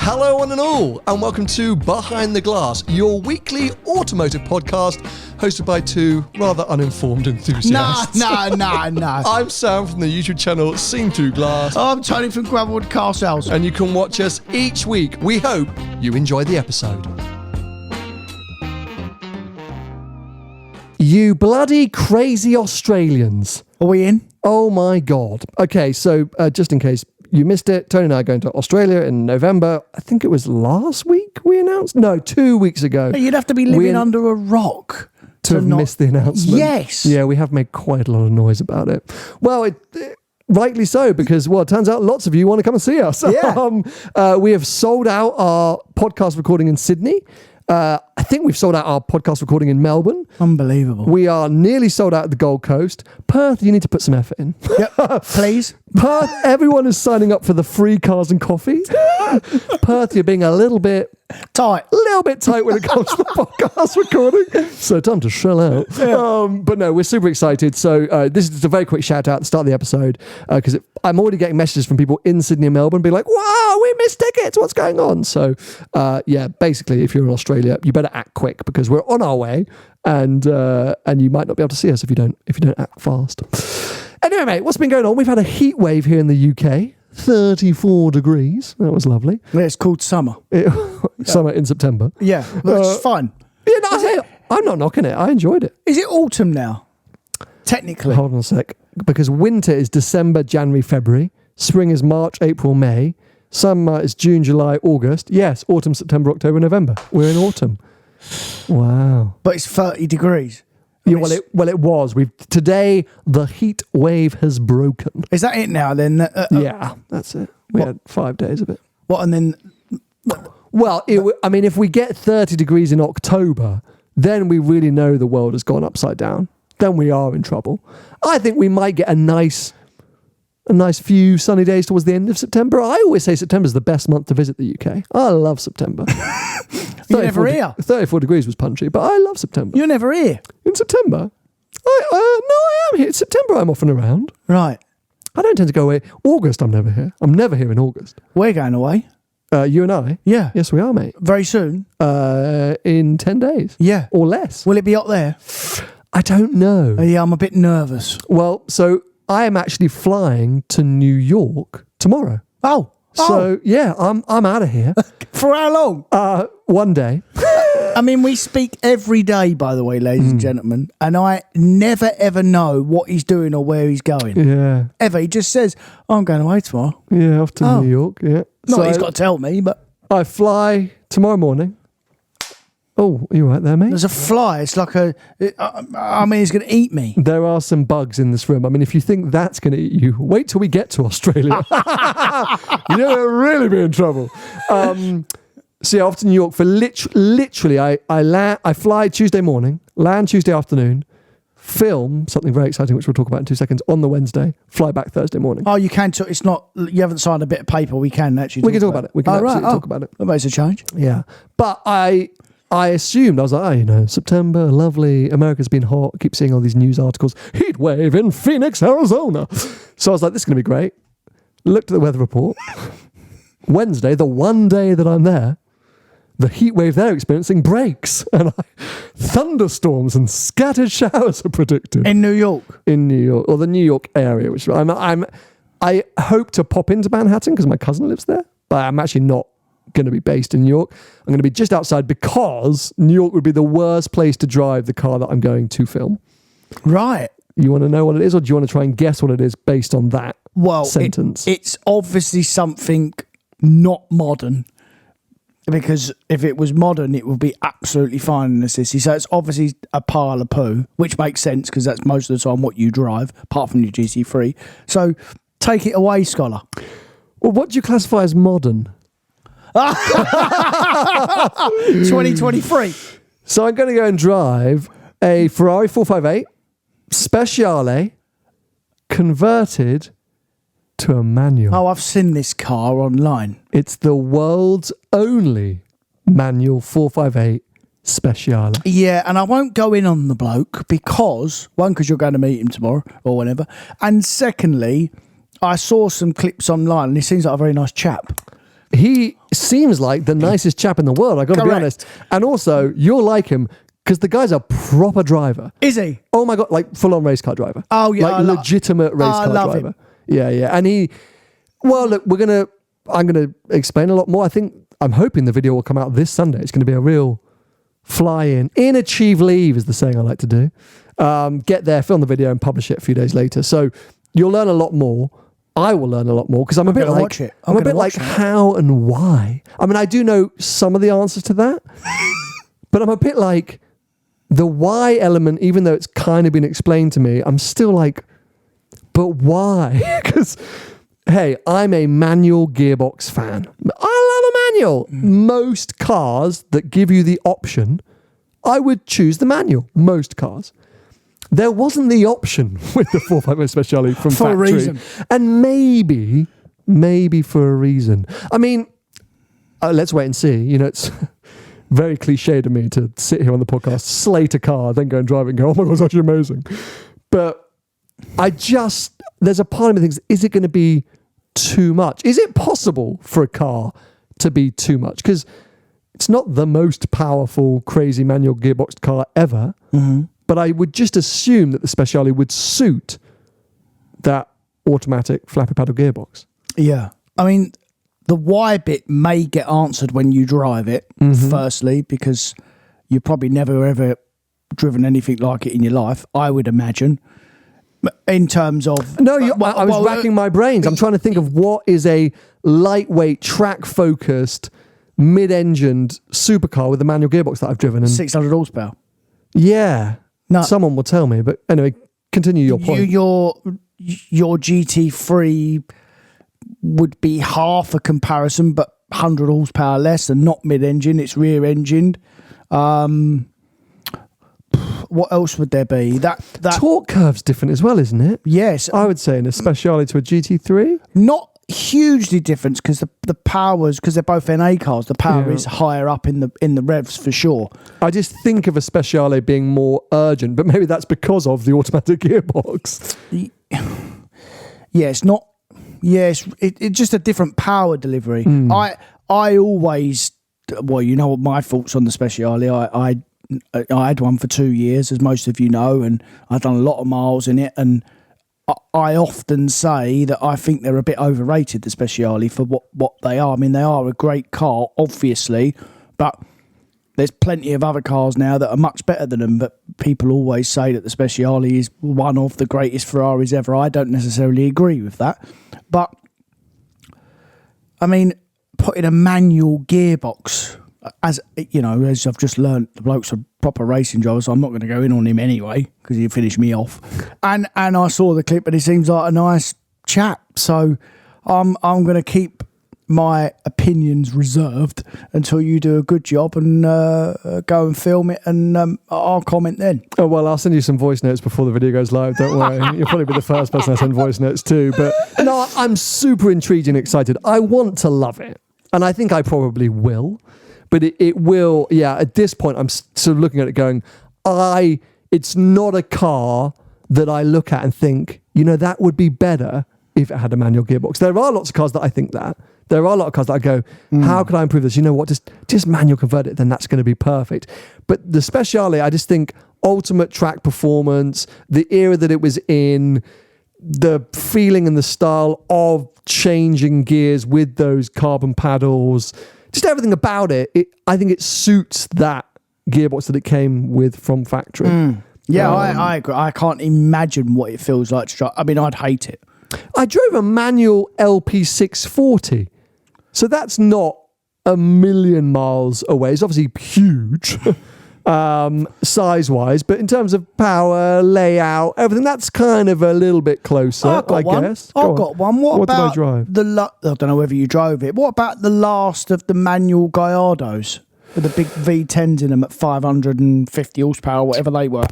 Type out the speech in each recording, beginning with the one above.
Hello one and all, and welcome to Behind the Glass, your weekly automotive podcast hosted by two rather uninformed enthusiasts. No. I'm Sam from the YouTube channel Seen Through Glass. I'm Tony from Goodwood Car Sales. And you can watch us each week. We hope you enjoy the episode. You bloody crazy Australians. Are we in? Oh my God. Okay, so just in case you missed it, Tony and I are going to Australia in November. I think it was last week we announced? No, 2 weeks ago. You'd have to be living under a rock to have missed the announcement. Yes. Yeah, we have made quite a lot of noise about it. Well, rightly so, because, well, it turns out lots of you want to come and see us. Yeah. We have sold out our podcast recording in Sydney. I think we've sold out our podcast recording in Melbourne. Unbelievable. We are nearly sold out at the Gold Coast. Perth, you need to put some effort in. Yep, please. Perth, everyone is signing up for the free cars and coffee. Perth, you're being a little bit tight when it comes to the podcast recording. So time to shell out. Yeah. But no, we're super excited. So this is just a very quick shout out at the start of the episode because I'm already getting messages from people in Sydney and Melbourne being like, wow, we missed tickets. What's going on? So yeah, basically, if you're in Australia, you better act quick because we're on our way and you might not be able to see us if you don't act fast. Anyway, mate, what's been going on? We've had a heat wave here in the UK. 34 degrees. That was lovely. Yeah, it's called summer. Summer in September. Yeah, that's fun. Yeah, no, I'm not knocking it. I enjoyed it. Is it autumn now? Technically. Hold on a sec. Because winter is December, January, February. Spring is March, April, May. Summer is June, July, August. Yes, autumn, September, October, November. We're in autumn. Wow. But it's 30 degrees. Yeah, well, it was. Today the heat wave has broken. Is that it now? Then yeah, that's it. We had 5 days of it. What and then? Well, I mean, if we get 30 degrees in October, then we really know the world has gone upside down. Then we are in trouble. I think we might get a nice few sunny days towards the end of September. I always say September is the best month to visit the UK. I love September. You're never here. 34 degrees was punchy, but I love September. You're never here. In September? No, I am here. September, I'm often around. Right. I don't tend to go away. August, I'm never here. I'm never here in August. We're going away. You and I? Yeah. Yes, we are, mate. Very soon? In 10 days. Yeah. Or less. Will it be up there? I don't know. Yeah, I'm a bit nervous. Well, so I am actually flying to New York tomorrow. Oh. So, yeah, I'm out of here. For how long? 1 day. I mean, we speak every day, by the way, ladies and gentlemen, and I never, ever know what he's doing or where he's going. Yeah. Ever. He just says, I'm going away tomorrow. Yeah, off to New York, yeah. Not that he's got to tell me, but... I fly tomorrow morning. Oh, are you right there, mate? There's a fly. It's like I mean, it's going to eat me. There are some bugs in this room. I mean, if you think that's going to eat you, wait till we get to Australia. You're going to really be in trouble. So yeah, off to New York for literally, I fly Tuesday morning, land Tuesday afternoon, film something very exciting, which we'll talk about in 2 seconds, on the Wednesday, fly back Thursday morning. Oh, you can talk. It's not, you haven't signed a bit of paper. We can actually We can talk about it. We can absolutely talk about it. That makes a change. Yeah. But I assumed, I was like, September, lovely, America's been hot, I keep seeing all these news articles, heat wave in Phoenix, Arizona. So I was like, this is going to be great. Looked at the weather report. Wednesday, the one day that I'm there, the heat wave they're experiencing breaks, and thunderstorms and scattered showers are predicted. In New York? In New York, or the New York area, which I hope to pop into Manhattan because my cousin lives there, but I'm actually not going to be based in New York. I'm going to be just outside because New York would be the worst place to drive the car that I'm going to film. Right. You want to know what it is, or do you want to try and guess what it is based on that sentence? It's obviously something not modern. Because if it was modern, it would be absolutely fine in the city. So it's obviously a pile of poo, which makes sense because that's most of the time what you drive, apart from your GT3. So take it away, Scholar. Well, what do you classify as modern? 2023. So I'm going to go and drive a Ferrari 458 Speciale converted to a manual. Oh, I've seen this car online. It's the world's only manual 458 Speciale. Yeah, and I won't go in on the bloke because, one, because you're going to meet him tomorrow or whenever, and secondly, I saw some clips online and he seems like a very nice chap. he seems like the nicest chap in the world, I got to be honest. And also, you'll like him because the guy's a proper driver. Is he? Oh my God, like full-on race car driver. Oh yeah. Like legitimate race car driver. Him. Yeah. And look, I'm going to explain a lot more. I'm hoping the video will come out this Sunday. It's going to be a real fly-in. Achieve leave is the saying I like to do. Get there, film the video and publish it a few days later. So you'll learn a lot more. I will learn a lot more because I'm a bit like how and why. I mean, I do know some of the answers to that, but I'm a bit like the why element, even though it's kind of been explained to me, I'm still like, but why? Because, hey, I'm a manual gearbox fan. I love a manual. Most cars that give you the option, I would choose the manual. Most cars. There wasn't the option with the 450 Speciale from factory. For a reason. And maybe for a reason. I mean, let's wait and see. You know, it's very cliched of me to sit here on the podcast, slate a car, then go and drive it and go, oh my God, it's actually amazing. But there's a part of me that thinks, is it going to be too much? Is it possible for a car to be too much? Because it's not the most powerful, crazy manual gearboxed car ever. Mm-hmm. But I would just assume that the Speciale would suit that automatic flappy paddle gearbox. Yeah. I mean, the why bit may get answered when you drive it, firstly, because you've probably never, ever driven anything like it in your life, I would imagine. In terms of... No, I was racking my brains. I'm trying to think of what is a lightweight, track-focused, mid-engined supercar with a manual gearbox that I've driven. And 600 horsepower. Yeah. No, someone will tell me, but anyway, continue your point. Your GT3 would be half a comparison, but 100 horsepower less and not mid-engine. It's rear-engined. What else would there be? That torque curve's different as well, isn't it? Yes, I would say in a Speciale to a GT3. Not hugely different because the powers, because they're both NA cars, the power is higher up in the revs for sure. I just think of a Speciale being more urgent, but maybe that's because of the automatic gearbox. Yeah, it's not. Yes, it's just a different power delivery. I always, well, you know what my thoughts on the Speciale. I had one for 2 years, as most of you know, and I've done a lot of miles in it, and I often say that I think they're a bit overrated, the Speciale, for what they are. I mean, they are a great car, obviously, but there's plenty of other cars now that are much better than them, but people always say that the Speciale is one of the greatest Ferraris ever. I don't necessarily agree with that. But, I mean, putting a manual gearbox... As you know, as I've just learned, the bloke's a proper racing driver, so I'm not going to go in on him anyway because he'd finish me off. And I saw the clip, and he seems like a nice chap. So I'm going to keep my opinions reserved until you do a good job and go and film it, and I'll comment then. Oh well, I'll send you some voice notes before the video goes live. Don't worry, you'll probably be the first person I send voice notes to. But no, I'm super intrigued and excited. I want to love it, and I think I probably will. But it will, at this point, I'm sort of looking at it going, it's not a car that I look at and think, that would be better if it had a manual gearbox. There are lots of cars that I think that. There are a lot of cars that I go, how can I improve this? You know what, just manual convert it, then that's going to be perfect. But the Speciale, I just think ultimate track performance, the era that it was in, the feeling and the style of changing gears with those carbon paddles, just everything about it, I think it suits that gearbox that it came with from factory. Yeah, I agree. I can't imagine what it feels like to drive. I mean, I'd hate it. I drove a manual LP640, so that's not a million miles away. It's obviously huge, size-wise, but in terms of power, layout, everything, that's kind of a little bit closer, I guess. I've got one. What about did I drive? I don't know whether you drove it. What about the last of the manual Gallardos with the big V10s in them at 550 horsepower, whatever they were?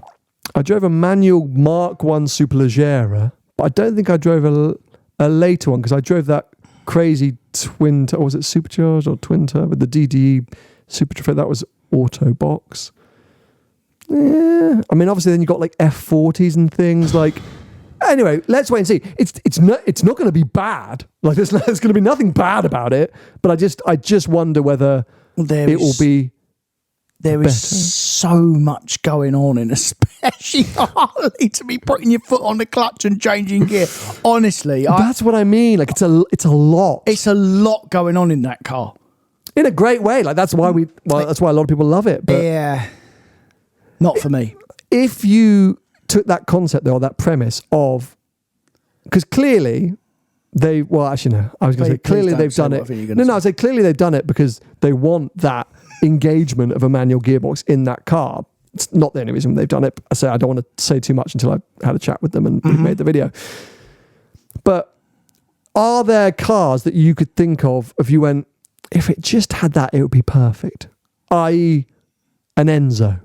I drove a manual Mark 1 Superleggera, but I don't think I drove a later one because I drove that crazy twin, or was it supercharged or twin turbo, the DDE Supertrofect, that was auto box. Yeah, I mean, obviously then you got like F40s and things like, Anyway, let's wait and see. It's not going to be bad. Like there's going to be nothing bad about it. But I just wonder whether it will be. There is so much going on in a special Harley to be putting your foot on the clutch and changing gear. Honestly, that's what I mean. Like it's a lot. It's a lot going on in that car. In a great way. Like that's why that's why a lot of people love it. But yeah, not for me. If you took that concept though, or that premise of, because clearly I was going to say clearly they've done it. I say clearly they've done it because they want that engagement of a manual gearbox in that car. It's not the only reason they've done it. I say I don't want to say too much until I had a chat with them and we've made the video. But are there cars that you could think of if you went, if it just had that, it would be perfect? I.e. an Enzo.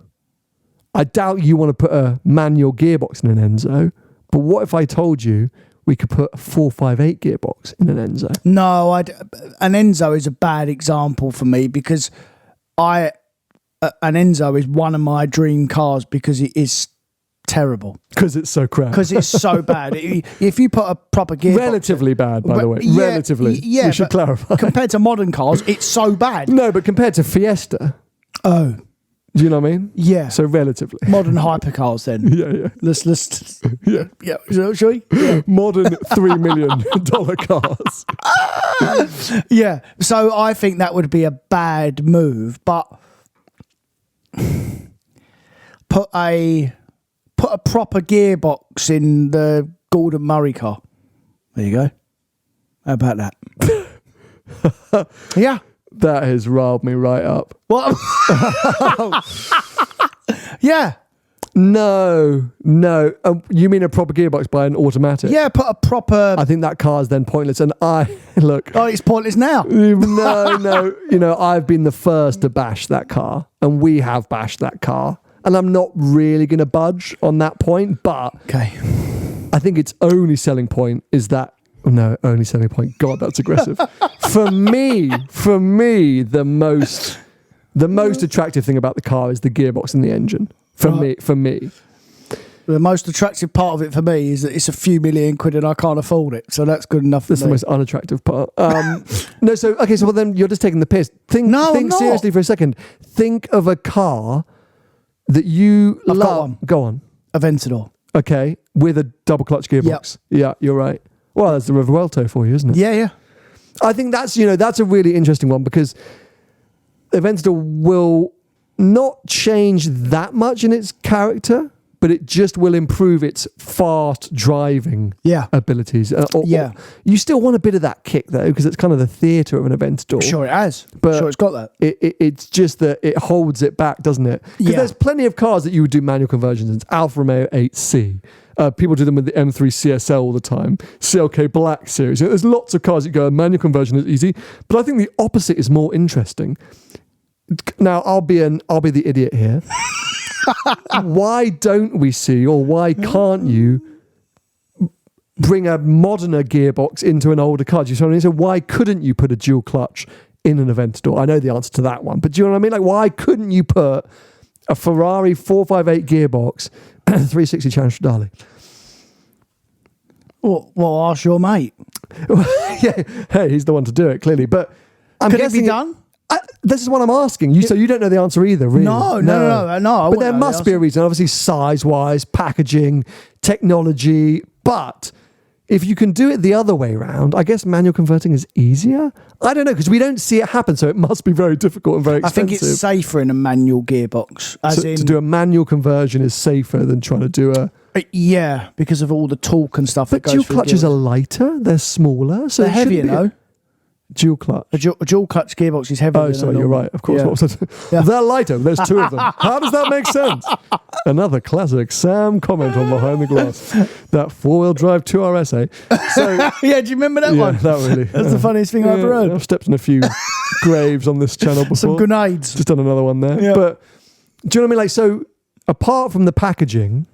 I doubt you want to put a manual gearbox in an Enzo, but what if I told you we could put a 458 gearbox in an Enzo? No, an Enzo is a bad example for me because an Enzo is one of my dream cars because it is terrible. Because it's so crap. Because it's so bad. If you put a proper gearbox... Relatively bad, by the way. Yeah, relatively. Yeah, we should clarify. Compared to modern cars, it's so bad. No, but compared to Fiesta... Oh. Do you know what I mean? Yeah. So relatively. Modern hypercars then. Yeah. Let's yeah. Shall we? Yeah. Modern $3 million cars. Yeah. So I think that would be a bad move, but put a proper gearbox in the Gordon Murray car. There you go. How about that? Yeah. That has riled me right up. What? Yeah. No. You mean a proper gearbox by an automatic? Yeah, put a proper... I think that car's then pointless. And look... Oh, it's pointless now. No. You know, I've been the first to bash that car. And we have bashed that car. And I'm not really going to budge on that point. But okay. I think its only selling point is that... No, only selling point. God, that's aggressive. For me, the most attractive thing about the car is the gearbox and the engine. For me. The most attractive part of it for me is that it's a few £1,000,000 and I can't afford it. So that's good enough for me. That's the most unattractive part. No, so well then you're just taking the piss. Think seriously for a second. Think of a car that you love. Got one. Go on. Aventador. Okay, with a double clutch gearbox. Yep. Yeah, you're right. Well, that's the Revuelto for you, isn't it? Yeah. I think that's a really interesting one because Aventador will not change that much in its character, but it just will improve its fast driving abilities. You still want a bit of that kick though, because it's kind of the theatre of an Aventador. Sure it has. But sure it's got that. It's just that it holds it back, doesn't it? Because there's plenty of cars that you would do manual conversions in. Alfa Romeo 8C. People do them with the M3 CSL all the time. CLK Black series. There's lots of cars that go, manual conversion is easy. But I think the opposite is more interesting. Now, I'll be the idiot here. Why don't we see, or why can't you bring a moderner gearbox into an older car? Do you know what I mean? So why couldn't you put a dual clutch in an Aventador? I know the answer to that one. But do you know what I mean? Like, why couldn't you put a Ferrari 458 gearbox 360 Challenge Stradale? Well, ask your mate. Yeah, hey, he's the one to do it, clearly. But I'm Could guessing it be done? This is what I'm asking you. So you don't know the answer either, really? No. But there must be a reason. Obviously, size-wise, packaging, technology. But if you can do it the other way around, I guess manual converting is easier. I don't know, because we don't see it happen, so it must be very difficult and very expensive. I think it's safer in a manual gearbox. To do a manual conversion is safer than trying to do a... Yeah, because of all the torque and stuff that goes through. But dual clutches are lighter, they're smaller. So they're heavier, no? Dual clutch. A dual clutch gearbox is heavier. Oh, sorry, you're right. Of course. Yeah. They're lighter. There's two of them. How does that make sense? Another classic Sam comment on Behind the Glass. That four-wheel drive 2RS, So, yeah, do you remember that one? That really. That's the funniest thing I've ever heard. I've stepped in a few graves on this channel before. Some grenades. Just done another one there. Yeah. But do you know what I mean? Like, so apart from the packaging,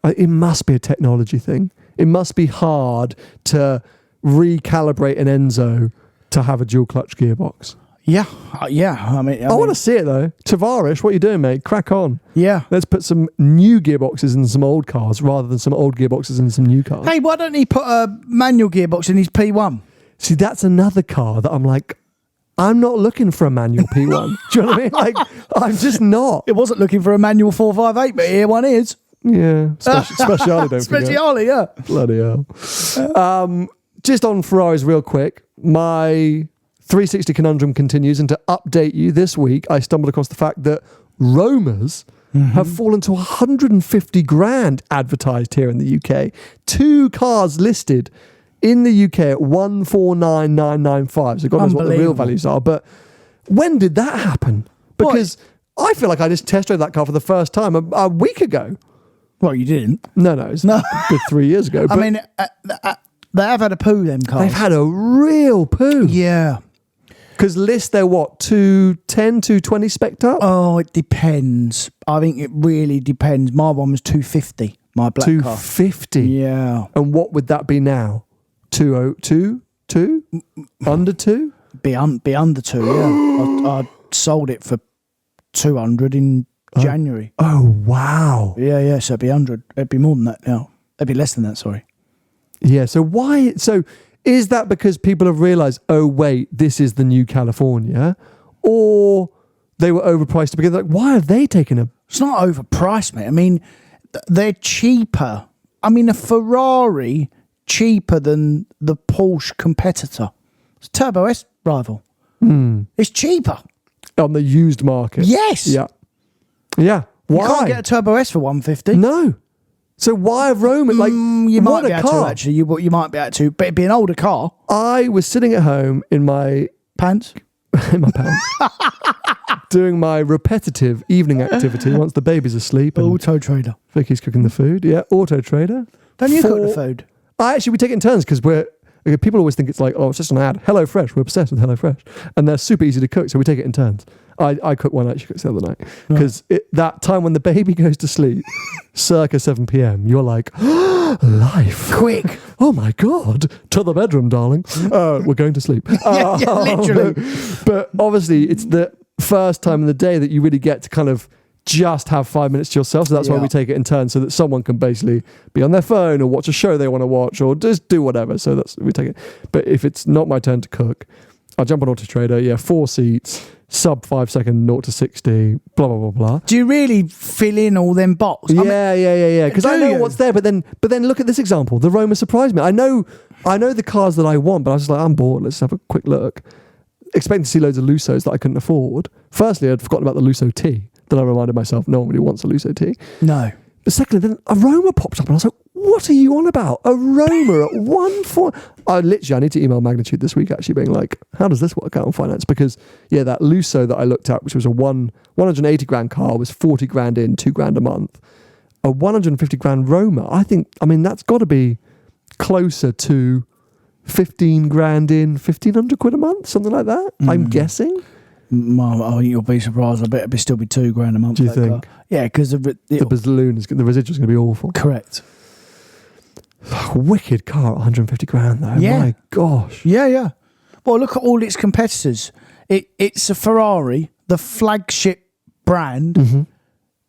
it must be a technology thing. It must be hard to recalibrate an Enzo to have a dual clutch gearbox. Yeah, I mean, I want to see it though. Tavares, what are you doing, mate? Crack on. Yeah. Let's put some new gearboxes in some old cars rather than some old gearboxes in some new cars. Hey, why don't he put a manual gearbox in his P1? See, that's another car that I'm like, I'm not looking for a manual P1. Do you know what I mean? Like, I'm just not. It wasn't looking for a manual 458, but here one is. Yeah. Speciale, don't forget. Speciale, yeah. Bloody hell. Just on Ferraris real quick, my 360 conundrum continues, and to update you, this week I stumbled across the fact that Romas have fallen to 150 grand advertised here in the UK. 2 cars listed in the UK at 149,995. So God knows what the real values are. But when did that happen? Because I feel like I just test drove that car for the first time a week ago. Well, you didn't. No, it's a good 3 years ago. I mean, they have had a poo, them cars. They've had a real poo. Yeah. Because list, they're what, 210, 220 spec'd up? Oh, it depends. I think it really depends. My one was 250, my black car. 250? Yeah. And what would that be now? 202? 2? Under 2? Be under 2, yeah. I sold it for 200 in January. Oh, wow. Yeah, so it'd be 100. It'd be more than that now. It'd be less than that, sorry. Yeah, so why... So is that because people have realised, oh, wait, this is the new California? Or they were overpriced to begin with? Like, why have they taken a... It's not overpriced, mate. I mean, they're cheaper. I mean, a Ferrari cheaper than the Porsche competitor. It's a Turbo S rival. It's cheaper. On the used market? Yes. Yeah. Yeah. Why? You can't get a Turbo S for 150. No. So why have Roman, like, you might what be a able car. to, actually. You might be able to, but it'd be an older car. I was sitting at home in my Pants? in my pants, doing my repetitive evening activity once the baby's asleep and Auto Trader. Vicky's cooking the food. Yeah, Auto Trader. Don't you cook the food? We take it in turns because people always think it's like, oh, it's just an ad. HelloFresh, we're obsessed with HelloFresh. And they're super easy to cook, so we take it in turns. I cook one night, she cooks the other night. Because that time when the baby goes to sleep, circa 7 p.m, you're like, life. Quick. Oh my God. To the bedroom, darling. We're going to sleep. yeah, literally. But obviously, it's the first time in the day that you really get to kind of just have 5 minutes to yourself. So that's why we take it in turns, so that someone can basically be on their phone or watch a show they want to watch or just do whatever. So we take it. But if it's not my turn to cook, I'll jump on Auto Trader. Yeah, 4 seats, sub 5 second 0 to 60, blah, blah, blah, blah. Do you really fill in all them boxes? Yeah. Because I know what's there, but then look at this example. The Roma surprised me. I know the cars that I want, but I was just like, I'm bored. Let's have a quick look. Expecting to see loads of Lusos that I couldn't afford. Firstly, I'd forgotten about the Luso T. Then I reminded myself, no one really wants a Luso T. No. But secondly, then a Roma popped up and I was like, what are you on about? A Roma at 1.4? I need to email Magnitude this week actually being like, how does this work out on finance? Because, that Luso that I looked at, which was a 180 grand car, was 40 grand in, 2 grand a month. A 150 grand Roma, that's got to be closer to 15 grand in, 1,500 quid a month, something like that, I'm guessing. Oh, you'll be surprised. I bet it'll still be 2 grand a month. Do you think? Car. Yeah, because the balloon the residual's going to be awful. Correct. Wicked car at 150 grand though. Yeah. My gosh. Yeah. Well, look at all its competitors. It's a Ferrari, the flagship brand,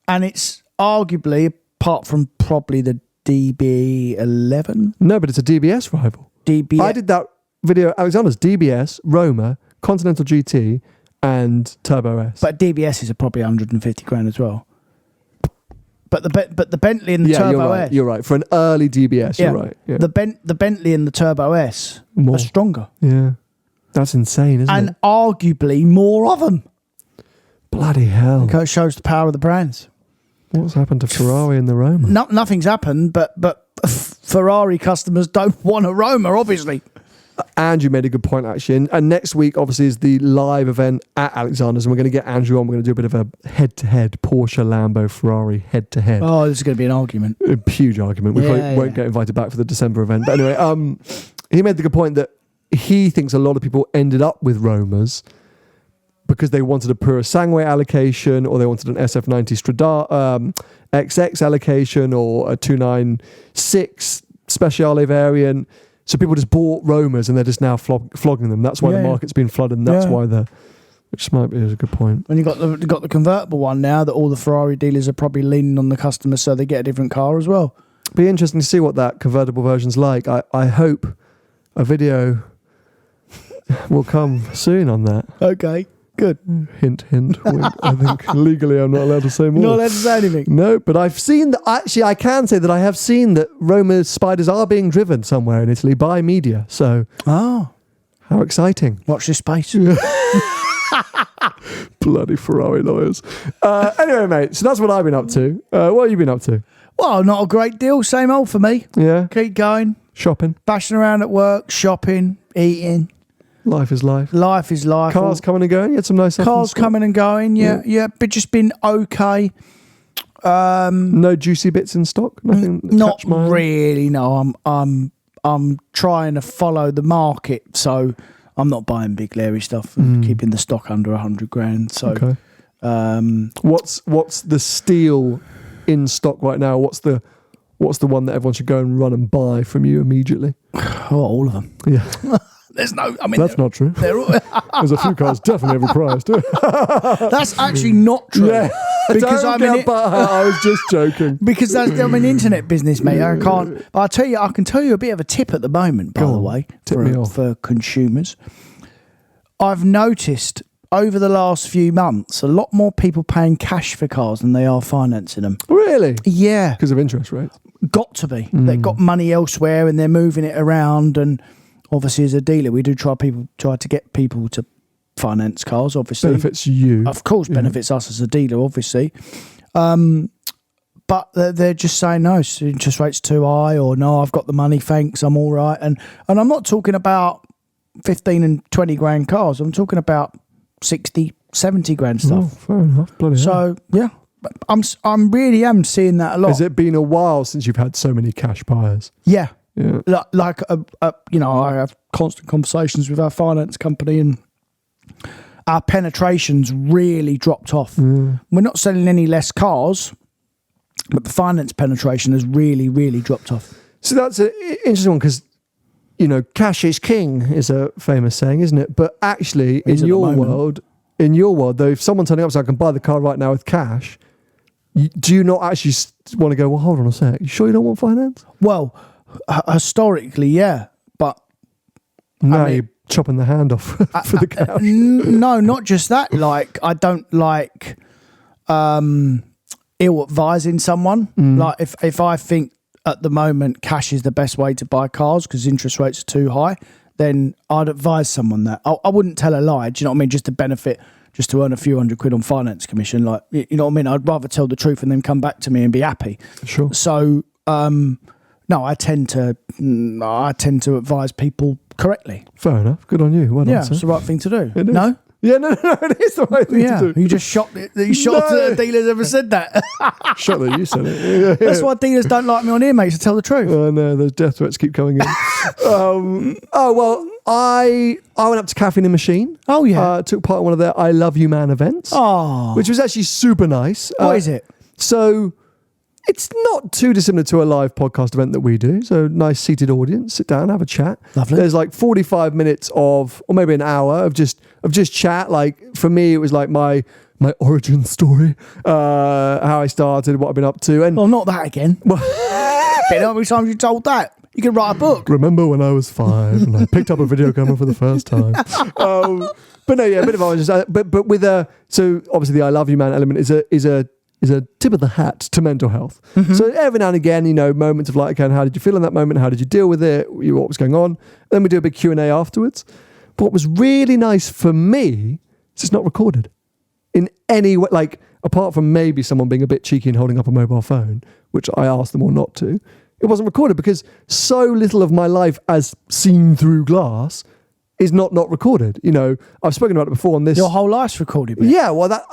and it's arguably, apart from probably the DB11. No, but it's a DBS rival. DBS. I did that video. Alexander's DBS, Roma, Continental GT, and Turbo S. But DBS is probably 150 grand as well. But the Bentley and the Turbo S. You're right. For an early DBS, you're right. Yeah. The Bentley and the Turbo S are stronger. Yeah. That's insane, isn't it? And arguably more of them. Bloody hell. Because it shows the power of the brands. What's happened to Ferrari and the Roma? Nothing's happened, but Ferrari customers don't want a Roma, obviously. Andrew made a good point, actually. And next week, obviously, is the live event at Alexander's. And we're going to get Andrew on. We're going to do a bit of a head-to-head Porsche, Lambo, Ferrari head-to-head. Oh, this is going to be an argument. A huge argument. We probably won't get invited back for the December event. But anyway, he made the good point that he thinks a lot of people ended up with Romas because they wanted a Pura Sangue allocation, or they wanted an SF90 Stradale XX allocation, or a 296 Speciale variant. So people just bought Romas and they're just now flogging them. That's why the market's been flooded, and that's why Which might be a good point. And you got the convertible one now that all the Ferrari dealers are probably leaning on the customers so they get a different car as well. Be interesting to see what that convertible version's like. I hope a video will come soon on that. Okay, good. Hint, hint, wink. I think legally I'm not allowed to say more. Not allowed to say anything. No, but I've seen that. Actually, I can say that I have seen that Roma spiders are being driven somewhere in Italy by media. So, how exciting! Watch this space. Bloody Ferrari lawyers. Anyway, mate. So that's what I've been up to. What have you been up to? Well, not a great deal. Same old for me. Yeah. Keep going. Shopping. Bashing around at work. Shopping. Eating. Life is life. Life is life. Cars coming and going. You had some nice stuff. Cars coming and going. Yeah. But just been okay. No juicy bits in stock. Nothing. Not really. No. I'm trying to follow the market, so I'm not buying big Larry stuff and keeping the stock under 100 grand. So, okay. What's the steal in stock right now? What's the one that everyone should go and run and buy from you immediately? Oh, all of them. Yeah. There's no. I mean, that's not true. There's a few cars definitely overpriced. That's actually not true. Yeah. Because I was just joking. Because I'm an internet business, mate. I can't. But I can tell you a bit of a tip at the moment, by the way, for consumers. I've noticed over the last few months a lot more people paying cash for cars than they are financing them. Really? Yeah. Because of interest rates. Got to be. They've got money elsewhere and they're moving it around. And obviously, as a dealer, we do try to get people to finance cars. Obviously, benefits you. Of course, benefits us as a dealer. Obviously, but they're just saying no. Interest rates too high, or no, I've got the money. Thanks, I'm all right. And I'm not talking about 15 and 20 grand cars. I'm talking about 60, 70 grand stuff. Oh, fair enough. Bloody hell. Yeah, I'm really am seeing that a lot. Has it been a while since you've had so many cash buyers? Yeah. Yeah. Like I have constant conversations with our finance company, and our penetration's really dropped off. We're not selling any less cars, but the finance penetration has really, really dropped off. So that's an interesting one because, cash is king is a famous saying, isn't it? But actually, in your world, though, if someone's turning up so I can buy the car right now with cash, do you not actually want to go, well, hold on a sec, you sure you don't want finance? Well, historically, yeah, but now you're chopping the hand off for the cash. No, not just that. Like, I don't like ill advising someone. Like, if I think at the moment cash is the best way to buy cars because interest rates are too high, then I'd advise someone that. I wouldn't tell a lie. Do you know what I mean? Just to benefit, just to earn a few £100 on finance commission. Like, you know what I mean? I'd rather tell the truth and then come back to me and be happy. Sure. So, no, I tend to advise people correctly. Fair enough. Good on you. Well done, yeah, sir. it's the right thing to do. It is. No? Yeah, no, it is the right thing to do. You just shocked it. You shocked that a dealer's ever said that. Shocked that you said it. Yeah. That's why dealers don't like me on here, mate, to tell the truth. Oh, no, those death threats keep coming in. I went up to Caffeine Machine. Oh, yeah. Took part in one of their I Love You Man events. Oh. Which was actually super nice. What is it? So it's not too dissimilar to a live podcast event that we do. So nice seated audience, sit down, have a chat. Lovely. There's like 45 minutes of, or maybe an hour of just chat. Like for me, it was like my origin story, how I started, what I've been up to. And well, not that again. Been how many times you told that? You could write a book. Remember when I was 5 and I picked up a video camera for the first time. But no, yeah, a bit of origin. But with so obviously the I Love You Man element is a tip of the hat to mental health. Mm-hmm. So every now and again, moments of like, okay, how did you feel in that moment? How did you deal with it? What was going on? Then we do a big Q&A afterwards. But what was really nice for me is it's not recorded in any way, like apart from maybe someone being a bit cheeky and holding up a mobile phone, which I asked them all not to. It wasn't recorded because so little of my life as seen through glass is not recorded. I've spoken about it before on this. Your whole life's recorded, mate. Yeah, well,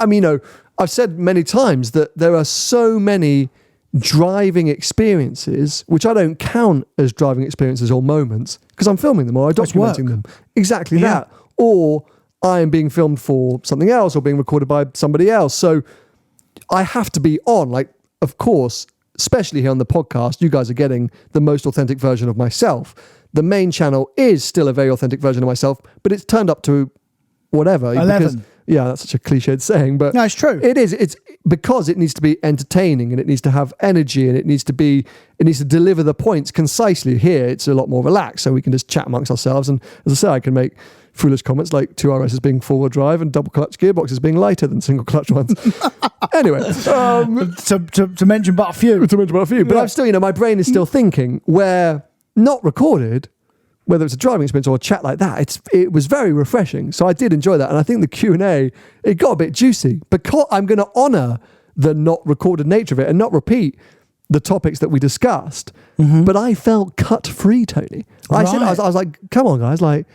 I've said many times that there are so many driving experiences, which I don't count as driving experiences or moments, because I'm filming them or I'm documenting them. Exactly that. Or I am being filmed for something else or being recorded by somebody else. So I have to be on. Like, of course, especially here on the podcast, you guys are getting the most authentic version of myself. The main channel is still a very authentic version of myself, but it's turned up to whatever. 11. Yeah, that's such a cliched saying, but no, it's true. It is. It's because it needs to be entertaining and it needs to have energy and it needs to deliver the points concisely. Here, it's a lot more relaxed, so we can just chat amongst ourselves. And as I say, I can make foolish comments like 2RS as being four-wheel drive and double clutch gearboxes being lighter than single clutch ones. Anyway, to mention but a few. But I'm still, my brain is still thinking where not recorded, whether it's a driving experience or a chat like that, it was very refreshing. So I did enjoy that. And I think the Q&A, it got a bit juicy because I'm going to honour the not recorded nature of it and not repeat the topics that we discussed. Mm-hmm. But I felt cut free, Tony. I was like, come on, guys, like,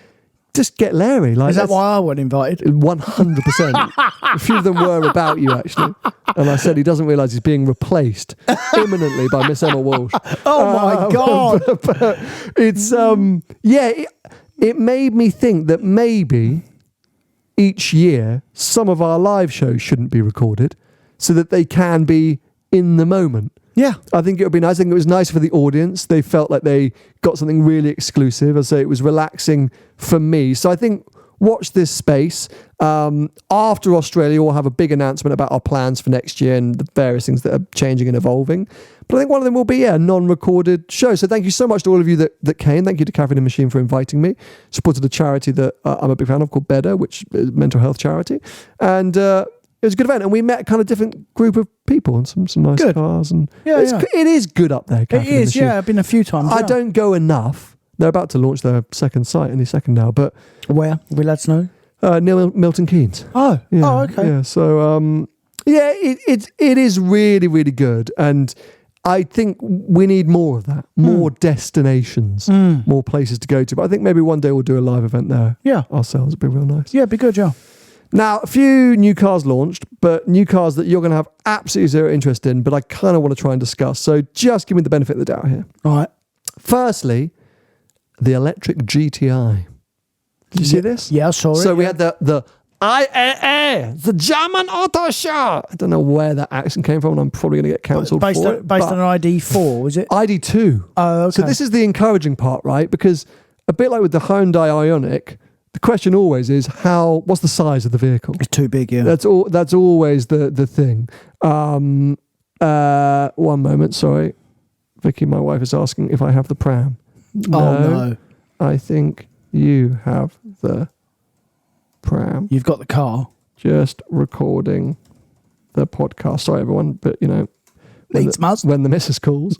just get Larry. Like, is that why I wasn't invited? 100%. A few of them were about you, actually. And I said he doesn't realise he's being replaced imminently by Miss Emma Walsh. Oh, my God. But it's, it made me think that maybe each year some of our live shows shouldn't be recorded so that they can be in the moment. Yeah. I think it would be nice. I think it was nice for the audience. They felt like they got something really exclusive. I say it was relaxing for me. So I think watch this space. After Australia, we'll have a big announcement about our plans for next year and the various things that are changing and evolving. But I think one of them will be a non-recorded show. So thank you so much to all of you that came. Thank you to Caffeine Machine for inviting me. Supported a charity that I'm a big fan of called Better, which is a mental health charity. And it was a good event, and we met a kind of different group of people and some nice cars. And it is good up there. It is, I've been a few times. I don't go enough. They're about to launch their second site any second now. But where? Will lads know? Near Milton Keynes. Oh, okay. Yeah, so it is really, really good, and I think we need more of that, more destinations, more places to go to. But I think maybe one day we'll do a live event there. Yeah, ourselves. It'd be real nice. Yeah, it'd be good, yeah. Now, a few new cars launched, but new cars that you're going to have absolutely zero interest in, but I kind of want to try and discuss. So just give me the benefit of the doubt here. All right. Firstly, the electric GTI. Did you see this? Yeah, I saw it. So we had the IAA, the German Auto Show. I don't know where that accent came from, and I'm probably going to get cancelled for it. Based on an ID4, is it? ID2. Oh, okay. So this is the encouraging part, right? Because a bit like with the Hyundai Ioniq, the question always is what's the size of the vehicle? It's too big, yeah. That's always the thing. One moment, sorry. Vicky, my wife, is asking if I have the pram. No. I think you have the pram. You've got the car. Just recording the podcast. Sorry, everyone, but when the missus calls.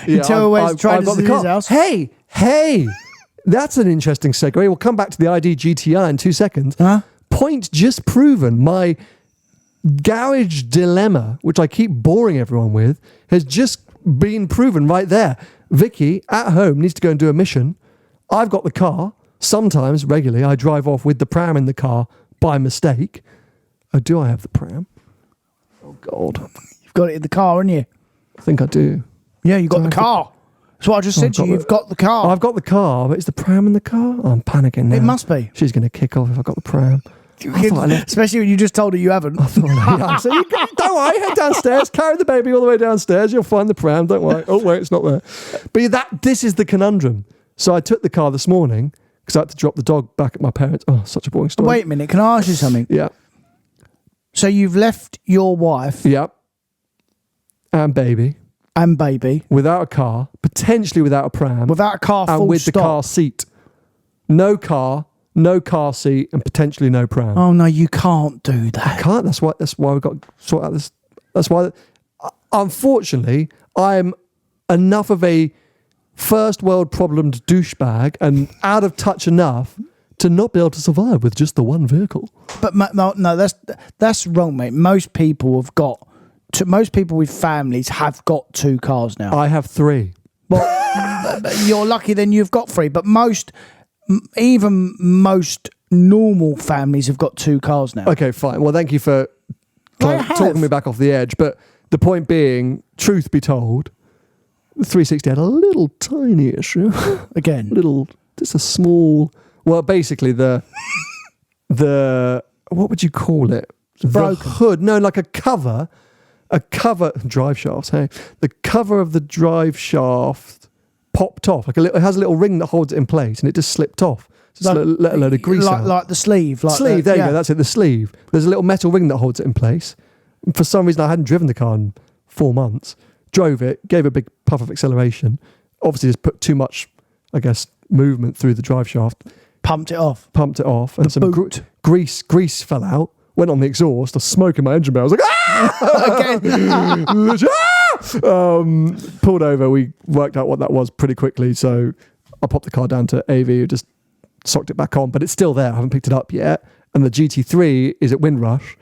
You tell her where to try to his house. Hey! That's an interesting segue. We'll come back to the ID GTI in 2 seconds. Huh? Point just proven. My garage dilemma, which I keep boring everyone with, has just been proven right there. Vicky, at home, needs to go and do a mission. I've got the car. Sometimes, regularly, I drive off with the pram in the car by mistake. Oh, do I have the pram? Oh, God. You've got it in the car, haven't you? I think I do. Yeah, you've got the car. That's what I just said to you. You've got the car. I've got the car, but is the pram in the car? Oh, I'm panicking now. It must be. She's going to kick off if I got the pram. Especially when you just told her you haven't. So don't worry, head downstairs, carry the baby all the way downstairs. You'll find the pram. Don't worry. Oh wait, it's not there. But this is the conundrum. So I took the car this morning because I had to drop the dog back at my parents'. Oh, such a boring story. Wait a minute. Can I ask you something? Yeah. So you've left your wife. Yep. And baby. Without a car, potentially without a pram. Without a car, and with the car seat. No car seat, and potentially no pram. Oh no, you can't do that. I can't. That's why we've got to sort out this. That's why, unfortunately, I'm enough of a first world problemed douchebag and out of touch enough to not be able to survive with just the one vehicle. But no, that's wrong, mate. Most people with families have got 2 cars now. I have 3. Well, you're lucky then you've got 3. But even most normal families have got 2 cars now. Okay, fine. Well, thank you for talking me back off the edge. But the point being, truth be told, the 360 had a little tiny issue. Again. Just a small... Well, basically the what would you call it? Broken. The hood. No, like a cover, drive shafts, hey. The cover of the drive shaft popped off. It has a little ring that holds it in place and it just slipped off. Just let a load of grease out. Like the sleeve. Sleeve, there you go, that's it, the sleeve. There's a little metal ring that holds it in place. For some reason, I hadn't driven the car in 4 months. Drove it, gave a big puff of acceleration. Obviously, just put too much, I guess, movement through the drive shaft. Pumped it off. And some grease fell out. Went on the exhaust. I was smoking my engine bay. I was like, again. Pulled over. We worked out what that was pretty quickly. So I popped the car down to AV, just socked it back on, but it's still there. I haven't picked it up yet. And the GT3 is at Windrush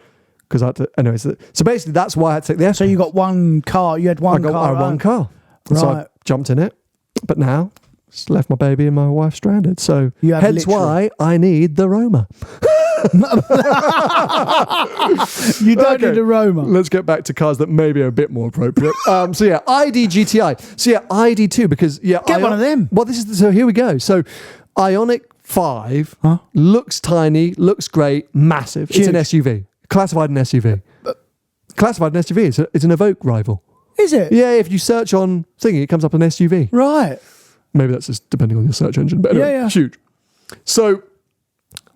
because I had to. Anyway, so basically that's why I had to take the. So you got one car. You had one car. I had one car. Right. So I jumped in it, but now just left my baby and my wife stranded. So hence why I need the Roma. You don't need a Roma. Let's get back to cars that maybe are a bit more appropriate. ID GTI. ID2 because get one of them. Well, so here we go. So Ioniq 5 looks tiny, looks great, massive. Huge. It's an SUV, classified an SUV. Classified an SUV. It's an Evoque rival. Is it? Yeah. If you search on thingy, it comes up an SUV. Right. Maybe that's just depending on your search engine, but anyway, huge. So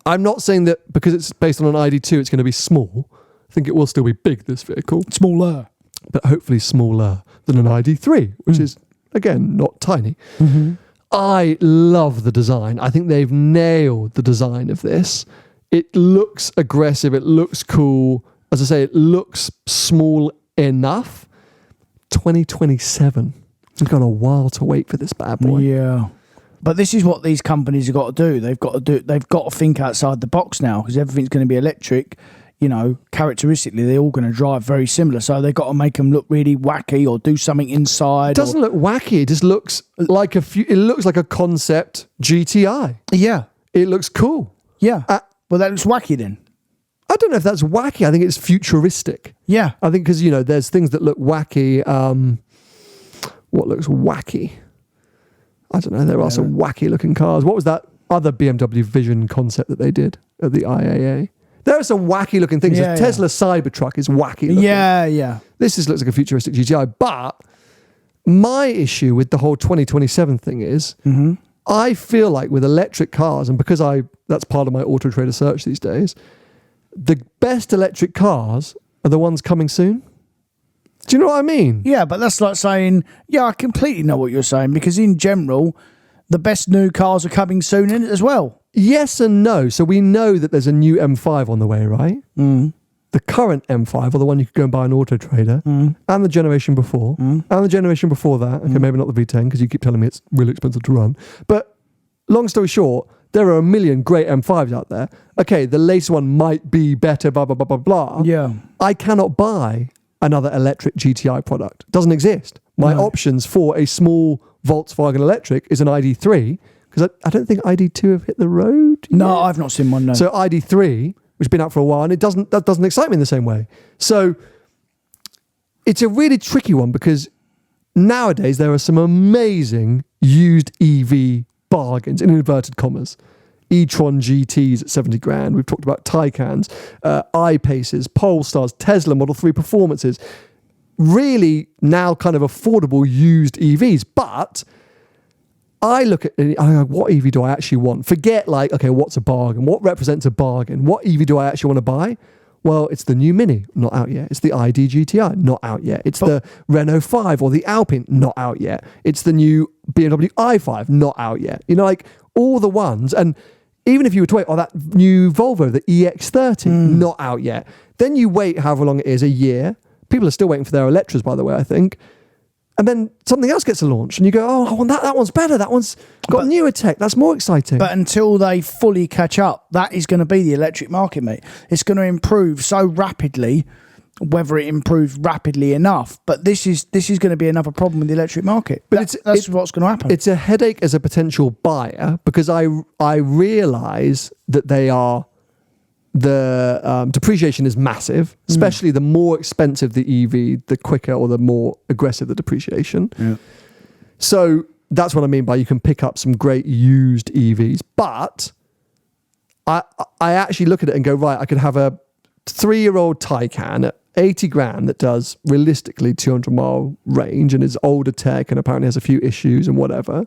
I'm not saying that because it's based on an ID2, it's going to be small. I think it will still be big, this vehicle. Smaller. But hopefully smaller than an ID3, which is, again, not tiny. Mm-hmm. I love the design. I think they've nailed the design of this. It looks aggressive. It looks cool. As I say, it looks small enough. 2027. We've got a while to wait for this bad boy. Yeah. But this is what these companies have got to do. They've got to think outside the box now because everything's going to be electric. You know, characteristically, they're all going to drive very similar. So they've got to make them look really wacky or do something inside. It doesn't look wacky. It just looks like it looks like a concept GTI. Yeah. It looks cool. Yeah. Well, that looks wacky then. I don't know if that's wacky. I think it's futuristic. Yeah. I think because, there's things that look wacky. What looks wacky? I don't know. There are some wacky looking cars. What was that other BMW Vision concept that they did at the IAA? There are some wacky looking things. The Tesla Cybertruck is wacky looking. Yeah. This looks like a futuristic GTI. But my issue with the whole 2027 thing is I feel like with electric cars, and because that's part of my Auto Trader search these days, the best electric cars are the ones coming soon. Do you know what I mean? Yeah, but that's like saying, I completely know what you're saying because in general, the best new cars are coming soon in it as well. Yes and no. So we know that there's a new M5 on the way, right? Mm. The current M5, or the one you could go and buy on Auto Trader, and the generation before, and the generation before that. Okay, maybe not the V10 because you keep telling me it's really expensive to run. But long story short, there are a million great M5s out there. Okay, the latest one might be better, blah, blah, blah, blah, blah. Yeah. I cannot buy another electric GTI product. It doesn't exist. My options for a small Volkswagen electric is an ID3, because I don't think ID2 have hit the road yet. No, I've not seen one, no. So ID3, which has been out for a while, and that doesn't excite me in the same way. So it's a really tricky one, because nowadays there are some amazing used EV bargains, in inverted commas. e-tron GTs at 70 grand. We've talked about Taycans, I-Paces, Polestars, Tesla Model 3 Performances. Really now kind of affordable used EVs. But I look at it, I go, what EV do I actually want? Forget what's a bargain? What represents a bargain? What EV do I actually want to buy? Well, it's the new Mini, not out yet. It's the ID GTI, not out yet. It's the Renault 5 or the Alpine, not out yet. It's the new BMW i5, not out yet. All the ones, and even if you were to wait, that new Volvo, the EX30, not out yet. Then you wait however long it is, a year. People are still waiting for their Electras, by the way, I think. And then something else gets launched, and you go, I want that. That one's better. That one's got newer tech. That's more exciting. But until they fully catch up, that is going to be the electric market, mate. It's going to improve so rapidly, whether it improves rapidly enough. But this is going to be another problem with the electric market. But that's what's going to happen. It's a headache as a potential buyer, because I realise that the depreciation is massive, especially the more expensive the EV, the quicker or the more aggressive the depreciation. Yeah. So that's what I mean by you can pick up some great used EVs. But I actually look at it and go, right, I could have a 3-year-old Taycan at 80 grand that does realistically 200-mile range and is older tech and apparently has a few issues and whatever.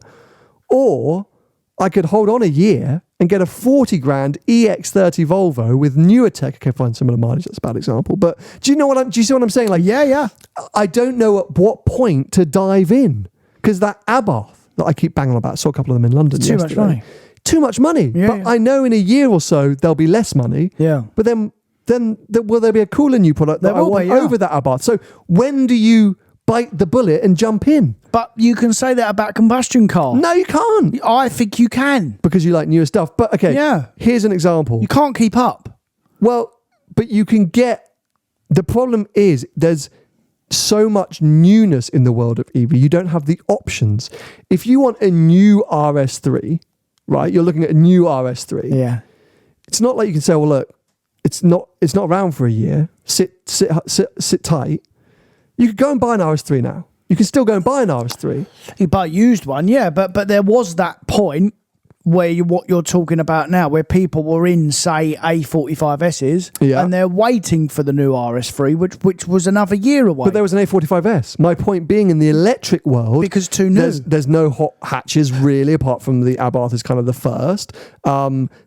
Or I could hold on a year and get a 40 grand EX30 Volvo with newer tech. Okay, fine, similar mileage. That's a bad example. But do you see what I'm saying? Like, yeah. I don't know at what point to dive in, because that Abarth that I keep banging on about, I saw a couple of them in London yesterday. Too much money. Yeah, but I know in a year or so there'll be less money. Yeah. But then will there be a cooler new product that I want over that Abarth? So when do you bite the bullet and jump in? But you can say that about combustion car. No, you can't. I think you can. Because you like newer stuff. But okay, here's an example. You can't keep up. Well, but you can get... The problem is there's so much newness in the world of EV. You don't have the options. If you want a new RS3, right, you're looking at a new RS3. Yeah. It's not like you can say, well, look, it's not around for a year. Sit tight. You could go and buy an RS3 now. You can still go and buy an RS3. You buy a used one, yeah, but there was that point where what you're talking about now, where people were in, say, A45Ss, and they're waiting for the new RS3, which was another year away. But there was an A45S. My point being, in the electric world, because too new, there's no hot hatches really, apart from the Abarth is kind of the first.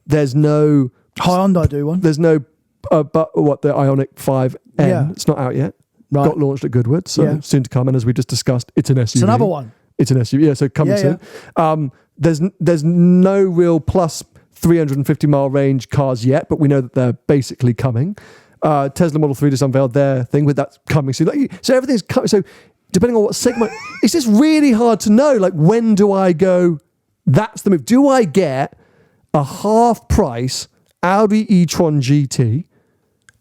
There's no Hyundai do one. There's no the Ioniq 5N. Yeah. It's not out yet. Right. Got launched at Goodwood, so soon to come. And as we just discussed, it's an SUV. It's another one. It's an SUV. Yeah, so coming soon. Yeah. There's no real plus 350 mile range cars yet, but we know that they're basically coming. Tesla Model 3 just unveiled their thing with that coming soon. So everything's coming. So depending on what segment, it's just really hard to know. Like, when do I go, that's the move? Do I get a half price Audi e-tron GT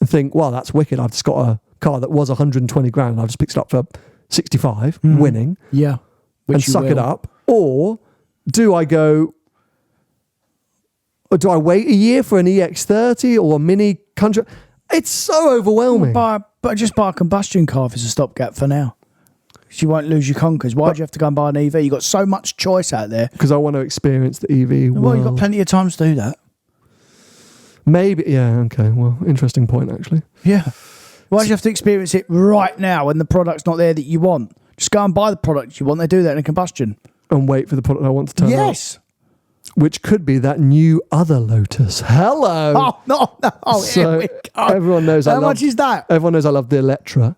and think, well, that's wicked. I've just got a car that was 120 grand and I've just picked it up for 65, winning. Yeah. And suck it up. Or do I go, or do I wait a year for an EX30 or a Mini country? It's so overwhelming. But just buy a combustion car if it's a stopgap for now. You won't lose your conkers. Why do you have to go and buy an EV? You've got so much choice out there. Because I want to experience the EV world. Well, you've got plenty of time to do that. Maybe, yeah, okay. Well, interesting point, actually. Yeah. Why do you have to experience it right now when the product's not there that you want? Just go and buy the product you want. They do that in a combustion. And wait for the product I want to turn up. Yes. Which could be that new other Lotus. Hello. Oh, no. Oh, so here we go. Everyone knows How much is that? Everyone knows I love the Electra.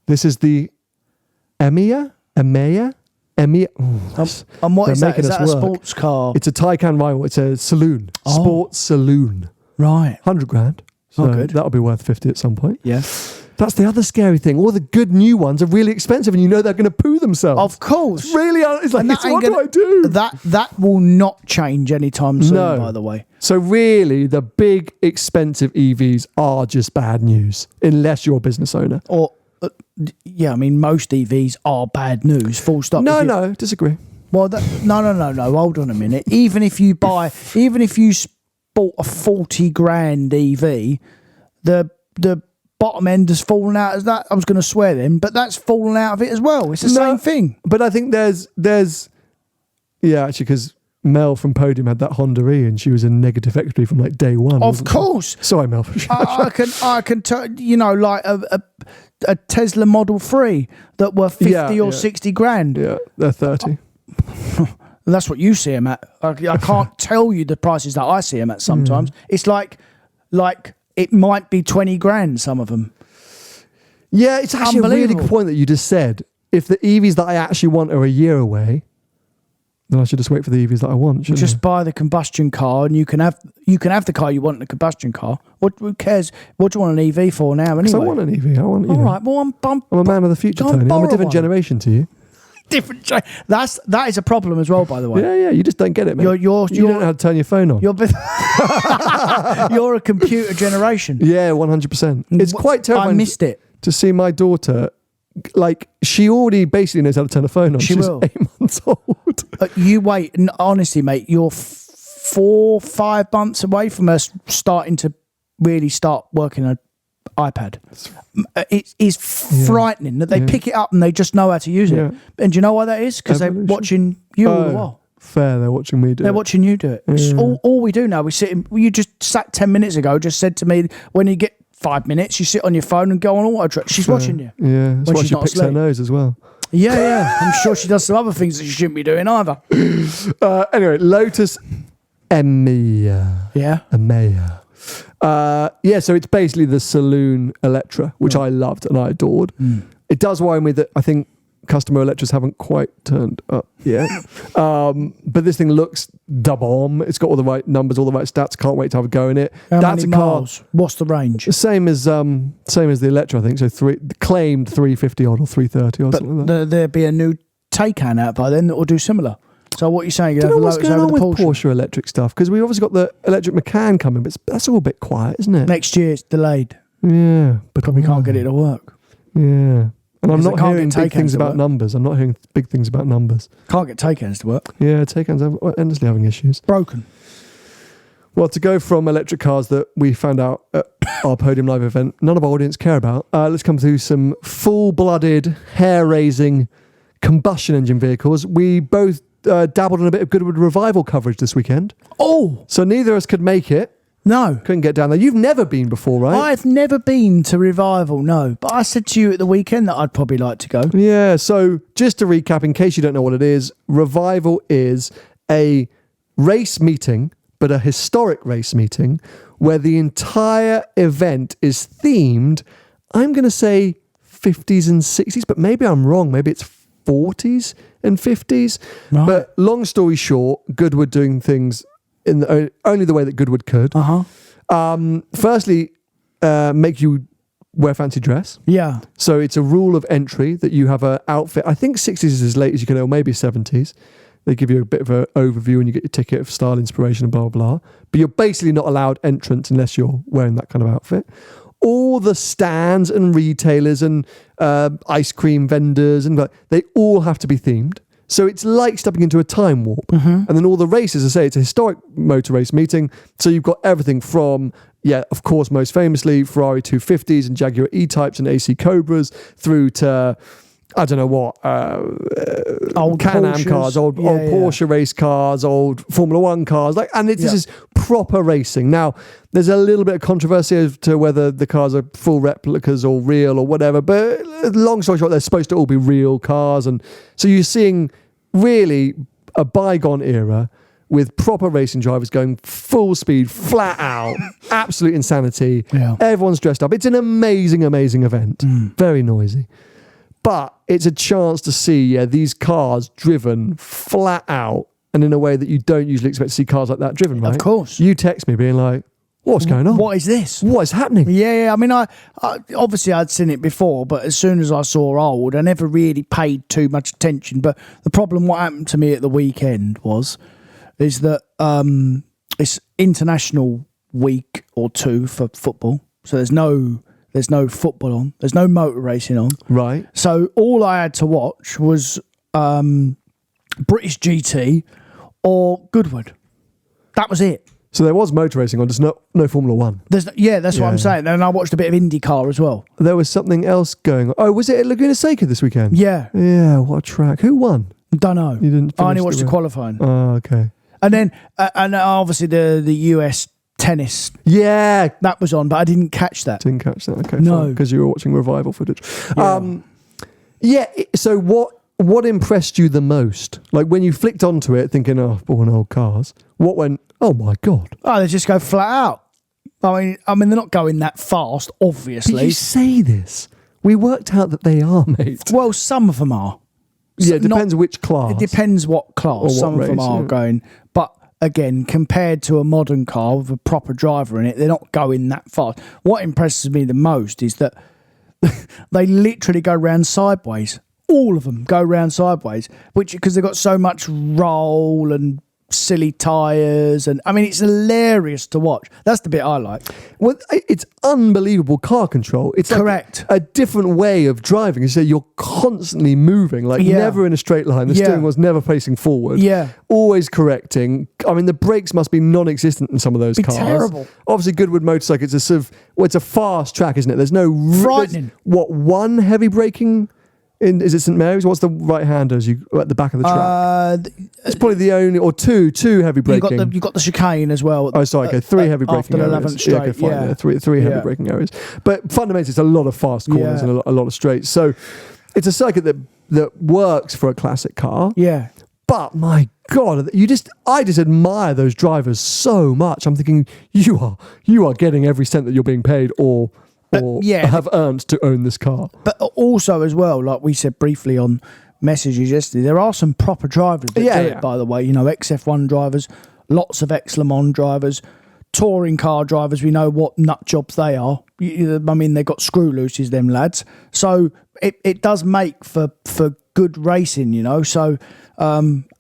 This is the Emeya. And what is that? Is that a sports car? It's a Taycan rival. It's a saloon. Sports saloon. Right. 100 grand. So good. That'll be worth 50 at some point. Yes. That's the other scary thing. All the good new ones are really expensive, and you know they're going to poo themselves. Of course. It's really, it's like, what do I do? That will not change anytime soon, by the way. So really, the big, expensive EVs are just bad news, unless you're a business owner. Or, I mean, most EVs are bad news, full stop. No, disagree. Well, no. Hold on a minute. Even if you bought a 40 grand EV, the bottom end has fallen out as that. I was going to swear then, but that's fallen out of it as well. It's the same thing. But I think there's actually, because Mel from Podium had that Honda E and she was a negative equity from like day one. Of course. Sorry, Mel. I can tell, like a Tesla Model 3 that were 50 or 60 grand. Yeah, they're 30. That's what you see them at. I can't tell you the prices that I see them at sometimes. It's like it might be 20 grand, some of them. Yeah, it's actually a really good point that you just said. If the EVs that I actually want are a year away, then I should just wait for the EVs that I want. Just buy the combustion car, and you can have the car you want in a combustion car. Who cares? What do you want an EV for now? Anyway, I want an EV. All right. Well, I'm a man of the future, Tony. I'm a different generation to you. That is a problem as well, by the way. Yeah. You just don't get it, man. You don't know how to turn your phone on. You're a computer generation. Yeah, 100%. It's quite terrifying. I missed it to see my daughter. Like, she already basically knows how to turn a phone on. She's 8 months old. You wait. Honestly, mate, you're 4-5 months away from us starting to really start working an iPad. It is frightening that they pick it up and they just know how to use it. And do you know why that is? Because they're watching you all the while. Fair, they're watching me do it. They're watching you do it. It's all we do now. You just sat 10 minutes ago, just said to me, when you get 5 minutes, you sit on your phone and go on auto track. She's watching you. Yeah, that's why she picks her nose as well. Yeah. I'm sure she does some other things that she shouldn't be doing either. Anyway, Lotus Emeya. Yeah. Emeya. So it's basically the saloon Electra, which I loved and I adored. It does worry me that I think customer Electras haven't quite turned up yet. But this thing looks da bomb. It's got all the right numbers, all the right stats. Can't wait to have a go in it. How many miles? What's the range? Same as the Electra, I think. So claimed 350 odd or 330 or something like that. There'd be a new Taycan out by then that will do similar. So what you're saying? You don't know what's going on with Porsche electric stuff, because we've obviously got the electric Macan coming, but that's all a bit quiet, isn't it? Next year it's delayed. Yeah, but we can't get it to work. Yeah. And I'm not hearing big things about numbers. I'm not hearing big things about numbers. Can't get Taycans to work. Yeah, Taycans are endlessly having issues. Broken. Well, to go from electric cars that we found out at our Podium Live event, none of our audience care about, let's come through some full-blooded, hair-raising combustion engine vehicles. We both dabbled in a bit of Goodwood Revival coverage this weekend. Oh! So neither of us could make it. No. Couldn't get down there. You've never been before, right? I've never been to Revival, no. But I said to you at the weekend that I'd probably like to go. Yeah, so just to recap, in case you don't know what it is, Revival is a race meeting, but a historic race meeting, where the entire event is themed, I'm going to say 50s and 60s, but maybe I'm wrong. Maybe it's 40s and 50s. Right. But long story short, Goodwood doing things in only the way that Goodwood could. Firstly, make you wear fancy dress. Yeah. So it's a rule of entry that you have an outfit. I think 60s is as late as you can, or maybe 70s. They give you a bit of an overview and you get your ticket of style, inspiration and blah, blah, blah. But you're basically not allowed entrance unless you're wearing that kind of outfit. All the stands and retailers and ice cream vendors, and they all have to be themed. So it's like stepping into a time warp. And then all the races, I say, it's a historic motor race meeting. So you've got everything from, of course, most famously, Ferrari 250s and Jaguar E-types and AC Cobras, through to, I don't know what, old Can-Am cars, old Porsche race cars, old Formula One cars. This is proper racing. Now, there's a little bit of controversy as to whether the cars are full replicas or real or whatever, but long story short, they're supposed to all be real cars. And so you're seeing really a bygone era with proper racing drivers going full speed, flat out, absolute insanity. Yeah. Everyone's dressed up. It's an amazing, amazing event. Very noisy. But it's a chance to see these cars driven flat out and in a way that you don't usually expect to see cars like that driven, right? Of course. You text me being like, what's going on? What is this? What is happening? Yeah. I mean, I obviously I'd seen it before, but as soon as I saw old, I never really paid too much attention. But the problem, what happened to me at the weekend is that it's international week or two for football. So there's no football on. There's no motor racing on. Right. So all I had to watch was British GT or Goodwood. That was it. So there was motor racing on, just no Formula One. That's what I'm saying. And I watched a bit of IndyCar as well. There was something else going on. Oh, was it at Laguna Seca this weekend? Yeah. Yeah, what a track. Who won? Don't know. You didn't. I only watched the qualifying. Oh, okay. And then, and obviously the US tennis. Yeah. That was on, but I didn't catch that. Didn't catch that. Okay. No. Because you were watching Revival footage. Yeah. So what impressed you the most? Like when you flicked onto it thinking, oh, born old cars. What went, oh my God. Oh, they just go flat out. I mean, they're not going that fast, obviously. But you say this. We worked out that they are, mate. Well, some of them are. Yeah, it depends which class. It depends what class. Some of them are going. But again, compared to a modern car with a proper driver in it, they're not going that fast. What impresses me the most is that they literally go round sideways. All of them go round sideways, because they've got so much roll and silly tyres, and I mean, it's hilarious to watch. That's the bit I like. Well, it's unbelievable car control. It's correct. Like a different way of driving. So you're constantly moving, never in a straight line. The steering wheel's never facing forward. Yeah, always correcting. I mean, the brakes must be non-existent in some of those cars. Terrible. Obviously, Goodwood motorcycle. It's a sort of it's a fast track, isn't it? There's no frightening. One heavy braking. Is it St Mary's? What's the right hander as you at the back of the track? It's probably the only, or two heavy braking. You've got the chicane as well. Oh, sorry, okay, three heavy braking after areas. 11th straight, okay, fine, three heavy braking areas. But fundamentally, it's a lot of fast corners and a lot of straights. So it's a circuit that works for a classic car. Yeah. But my God, I just admire those drivers so much. I'm thinking you are getting every cent that you're being paid or have earned to own this car. But also as well, like we said briefly on messages yesterday, there are some proper drivers that do it, by the way. You know, XF1 drivers, lots of ex-Le Mans drivers, touring car drivers. We know what nut jobs they are. I mean, they've got screw looses, them lads. So it does make for good racing, you know. So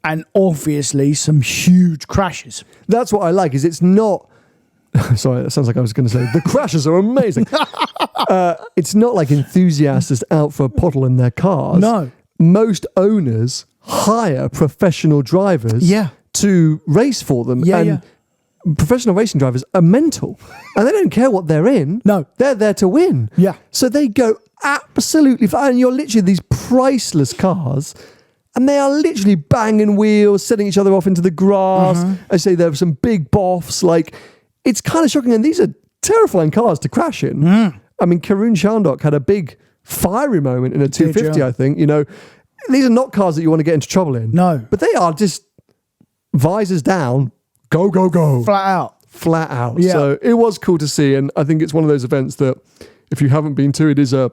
and obviously some huge crashes. That's what I like. Is it's not. Sorry, that sounds like I was going to say the crashes are amazing. It's not like enthusiasts out for a pottle in their cars. No. Most owners hire professional drivers to race for them. Professional racing drivers are mental. And they don't care what they're in. No. They're there to win. Yeah. So they go absolutely fine. And you're literally these priceless cars. And they are literally banging wheels, setting each other off into the grass. I say there are some big boffs. Like, it's kind of shocking. And these are terrifying cars to crash in. I mean, Karun Chandok had a big fiery moment in a 250, I think. You know, these are not cars that you want to get into trouble in. No. But they are just visors down, go, go, go. Flat out. Yeah. So it was cool to see. And I think it's one of those events that if you haven't been to, it is a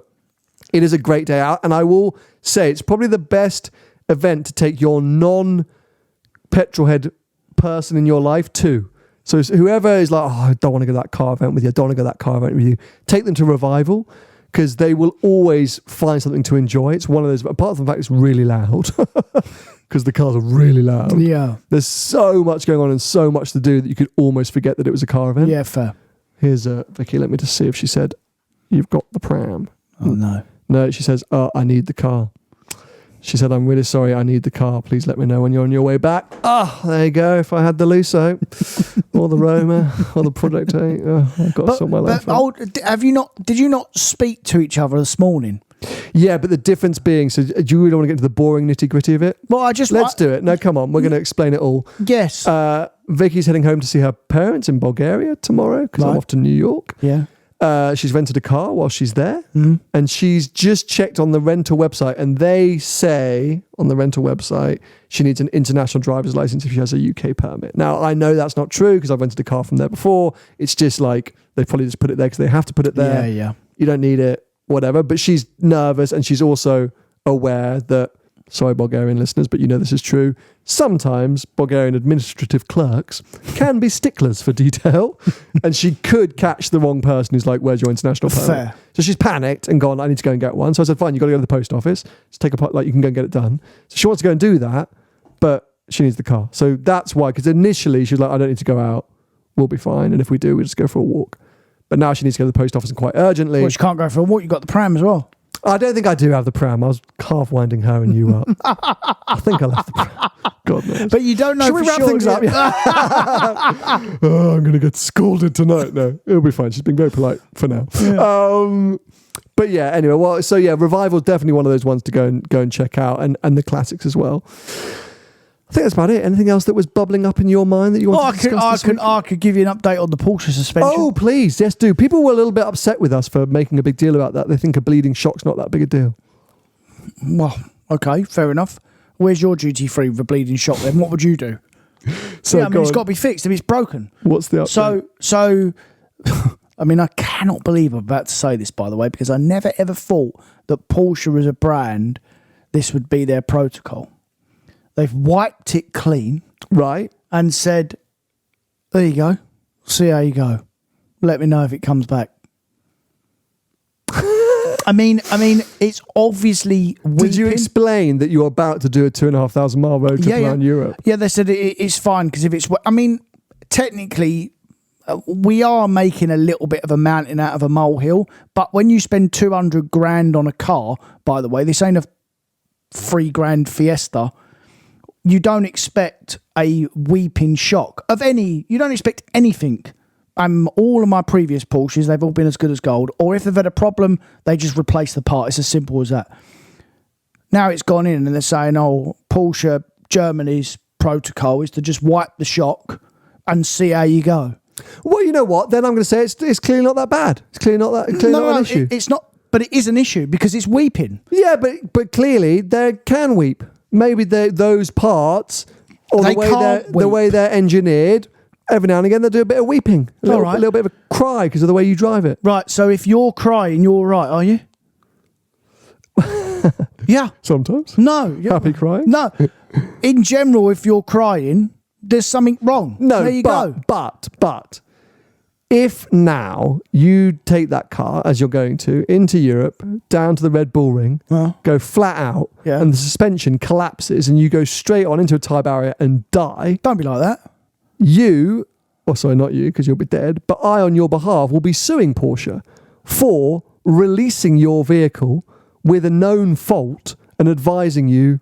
great day out. And I will say it's probably the best event to take your non-petrol head person in your life to. So whoever is like, I don't want to go to that car event with you, I don't want to go to that car event with you, take them to Revival, because they will always find something to enjoy. It's one of those, apart from the fact it's really loud, because the cars are really loud. Yeah. There's so much going on and so much to do that you could almost forget that it was a car event. Yeah, fair. Here's Vicky, let me just see if she said, you've got the pram. Oh, no. No, she says, I need the car. She said, I'm really sorry, I need the car. Please let me know when you're on your way back. There you go. If I had the Lusso or the Roma or the Project 8, I've got to sort my life out. Did you not speak to each other this morning? Yeah, but the difference being, so do you really want to get into the boring nitty gritty of it? Well, Let's do it. No, come on. We're going to explain it all. Yes. Vicky's heading home to see her parents in Bulgaria tomorrow because I'm off to New York. Yeah. She's rented a car while she's there, and she's just checked on the rental website, and they say on the rental website she needs an international driver's license if she has a UK permit. Now, I know that's not true because I've rented a car from there before. It's just like they probably just put it there because they have to put it there. Yeah. You don't need it, whatever. But she's nervous, and she's also aware that, sorry, Bulgarian listeners, but you know this is true. Sometimes Bulgarian administrative clerks can be sticklers for detail, and she could catch the wrong person who's like, where's your international permit? Fair. So she's panicked and gone, I need to go and get one. So I said, fine, you've got to go to the post office. Just take a part, like you can go and get it done. So she wants to go and do that, but she needs the car. So that's why, because initially she was like, I don't need to go out. We'll be fine. And if we do, we'll just go for a walk. But now she needs to go to the post office and quite urgently. Well, she can't go for a walk. You've got the pram as well. I don't think I do have the pram. I was calf winding her and you up. I think I left the pram. God knows. But you don't know. Should we wrap things up? I'm going to get scolded tonight. No, it'll be fine. She's been very polite for now. Yeah. But yeah, anyway. Well, so yeah, Revival's definitely one of those ones to go and check out, and the classics as well. I think that's about it. Anything else that was bubbling up in your mind that you want to discuss this week? I could give you an update on the Porsche suspension. Oh, please. Yes, do. People were a little bit upset with us for making a big deal about that. They think a bleeding shock's not that big a deal. Well, okay, fair enough. Where's your GT3 with a bleeding shock then? What would you do? So, I mean, it's got to be fixed if it's broken. What's the update? So, I mean, I cannot believe I'm about to say this, by the way, because I never ever thought that Porsche as a brand, this would be their protocol. They've wiped it clean. Right. And said, there you go. See how you go. Let me know if it comes back. I mean, it's obviously weeping. Did you explain that you're about to do a 2,500 mile road trip around Europe? Yeah, they said it's fine because if it's... I mean, technically, we are making a little bit of a mountain out of a molehill, but when you spend 200 grand on a car, by the way, this ain't a $3,000 Fiesta... You don't expect a weeping shock of any. You don't expect anything. All of my previous Porsches, they've all been as good as gold. Or if they've had a problem, they just replace the part. It's as simple as that. Now it's gone in and they're saying, oh, Porsche Germany's protocol is to just wipe the shock and see how you go. Well, you know what? Then I'm going to say it's clearly not that bad. It's clearly not an issue. It's not, but it is an issue because it's weeping. Yeah, but clearly they can weep. maybe those parts, or the way they're engineered, every now and again they'll do a bit of weeping, a little bit of a cry because of the way you drive it. Right, so if you're crying, you're right, are you? Yeah. Sometimes. No. Happy crying? No. In general, if you're crying, there's something wrong. No, there you go. But if now you take that car, as you're going to, into Europe, down to the Red Bull Ring, go flat out, and the suspension collapses and you go straight on into a tie barrier and die. Don't be like that. Not you, because you'll be dead, but I, on your behalf, will be suing Porsche for releasing your vehicle with a known fault and advising you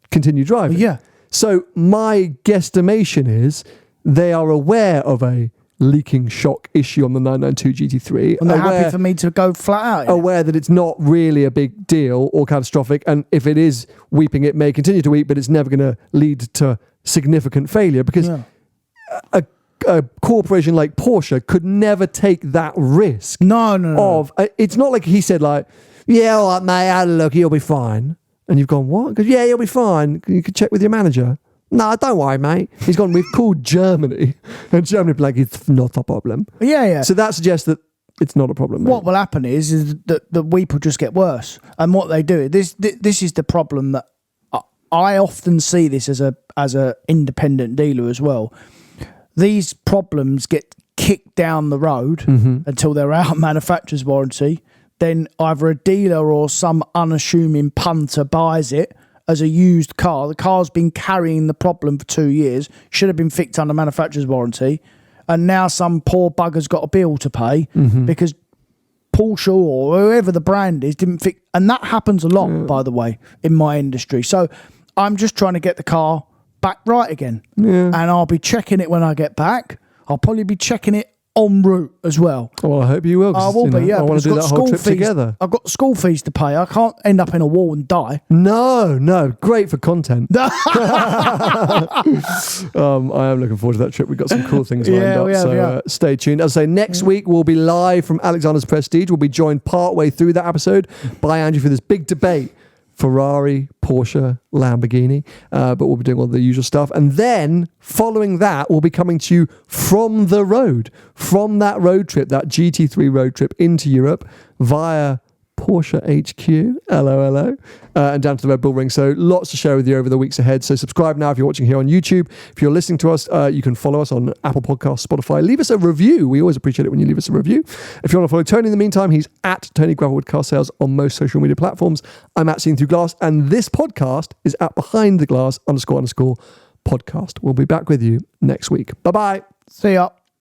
continue driving. Yeah. So my guesstimation is they are aware of a leaking shock issue on the 992 GT3. And they're happy for me to go flat out. Yeah. Aware that it's not really a big deal or catastrophic, and if it is weeping, it may continue to weep, but it's never going to lead to significant failure, because a corporation like Porsche could never take that risk. No. It's not like he said, like, yeah, all right, mate, have a look, you'll be fine. And you've gone, what? Because, yeah, you'll be fine. You could check with your manager. No, don't worry, mate. He's gone, we've called Germany. And Germany be like, it's not a problem. Yeah. So that suggests that it's not a problem, mate. What will happen is that the weep will just get worse. And what they do, this is the problem that I often see this as a independent dealer as well. These problems get kicked down the road until they're out of manufacturer's warranty. Then either a dealer or some unassuming punter buys it as a used car. The car's been carrying the problem for 2 years, should have been fixed under manufacturer's warranty, and now some poor bugger's got a bill to pay because Porsche or whoever the brand is didn't fix. And that happens a lot, by the way, in my industry. So I'm just trying to get the car back right again. Yeah. And I'll be checking it when I get back. I'll probably be checking it en route as well. Well, I hope you will. I will be, yeah. I want to do that whole trip together. I've got school fees to pay. I can't end up in a wall and die. No. Great for content. I am looking forward to that trip. We've got some cool things lined up. So stay tuned. As I say, next week we'll be live from Alexander's Prestige. We'll be joined partway through that episode by Andrew for this big debate. Ferrari, Porsche, Lamborghini, but we'll be doing all the usual stuff. And then following that, we'll be coming to you from the road, from that road trip, that GT3 road trip into Europe via Porsche HQ, hello, and down to the Red Bull Ring. So lots to share with you over the weeks ahead. So subscribe now if you're watching here on YouTube. If you're listening to us, you can follow us on Apple Podcasts, Spotify. Leave us a review. We always appreciate it when you leave us a review. If you want to follow Tony in the meantime, he's at Tony Gravelwood Car Sales on most social media platforms. I'm at Seeing Through Glass, and this podcast is at Behind the Glass __ podcast. We'll be back with you next week. Bye-bye. See ya.